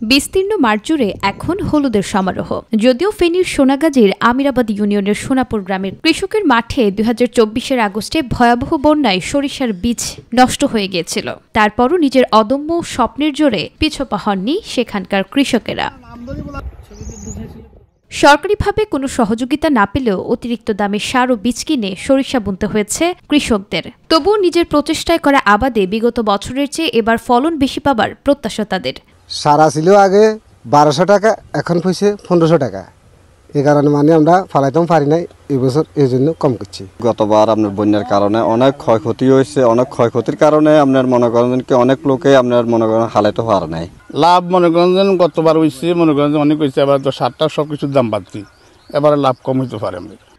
বিস্তীর্ণ মাঠ জুড়ে এখন হলুদের সমারোহ। যদিও ফেনীর সোনাগাজীর আমিরাবাদ ইউনিয়নের সোনাপুর গ্রামের কৃষকের মাঠে ২০২৪ আগস্টে ভয়াবহ বন্যায় সরিষার বীজ নষ্ট হয়ে গিয়েছিল, তারপরও নিজের অদম্য স্বপ্নের জোরে পিছপা হননি সেখানকার কৃষকেরা। সরকারিভাবে কোনো সহযোগিতা না পেলেও অতিরিক্ত দামে সার ও বীজ কিনে সরিষা বুনতে হয়েছে কৃষকদের। তবুও নিজের প্রচেষ্টায় করা আবাদে বিগত বছরের চেয়ে এবার ফলন বেশি পাবার প্রত্যাশা তাদের। সারা ছিল আগে ১২০০ টাকা, এখন পয়সা ১৫০০ টাকা। এই কারণে আমরা ফালাইতেও পারি নাই, এই বছর এই জন্য কম করছি। গতবার আপনার বন্যার কারণে অনেক ক্ষয়ক্ষতি হয়েছে, অনেক ক্ষয়ক্ষতির কারণে আপনার মনে করেন কি অনেক লোকে আপনার মনে করেন হালাইতে পারে নাই। লাভ মনে করেন গতবার হয়েছে, মনে করেন অনেক হয়েছে, এবার তো সারটা সবকিছুর দাম বাড়তি, এবারে লাভ কম হইতে পারে।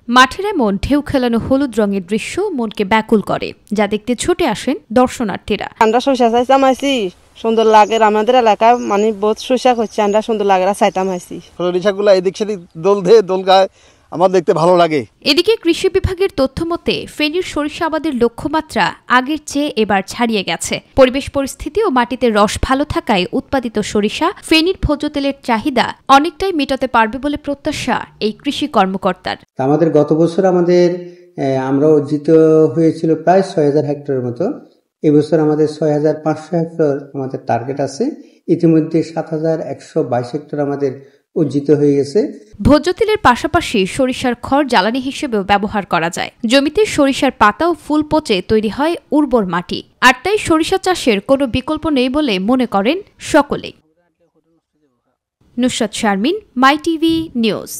মাঠের এমন ঢেউ খেলানো হলুদ রঙের দৃশ্য মনকে ব্যাকুল করে, যা দেখতে ছুটে আসেন দর্শনার্থীরা। আমরা সরিষা চাইতাম আইছি, সুন্দর লাগে আমাদের এলাকায়, মানে বহুত সরিষা হচ্ছে, আমরা সুন্দর লাগে চাইতাম আইছি। সরিষাগুলো এদিক সেদিক দোল ধে দোল গায়, আমার দেখতে ভালো লাগে। এদিকে কৃষি বিভাগের তথ্য মতে ফেনীর সরিষা আবাদের লক্ষ্যমাত্রা আগের চেয়ে এবার ছাড়িয়ে গেছে। পরিবেশ পরিস্থিতি ও মাটিতে রস ভালো থাকায় উৎপাদিত সরিষা ফেনীর ভোজ্য তেলের চাহিদা অনেকটাই মেটাতে পারবে বলে প্রত্যাশা এই কৃষি কর্মকর্তার। আমাদের গত বছর আমরা অর্জিত হয়েছিল প্রায় ৬,০০০ হেক্টরের মতো। এবছর আমাদের ৬,৫০০ হেক্টর আমাদের টার্গেট আছে। ইতিমধ্যে ৭,১২২ হেক্টর আমাদের অর্জিত হয়ে গেছে। ভোজ্য তেলের পাশাপাশি সরিষার খড় জ্বালানি হিসেবেও ব্যবহার করা যায়। জমিতে সরিষার পাতা ও ফুল পচে তৈরি হয় উর্বর মাটি, আর তাই সরিষা চাষের কোনো বিকল্প নেই বলে মনে করেন সকলেই। নুসরাত শারমিন, মাই টিভি নিউজ।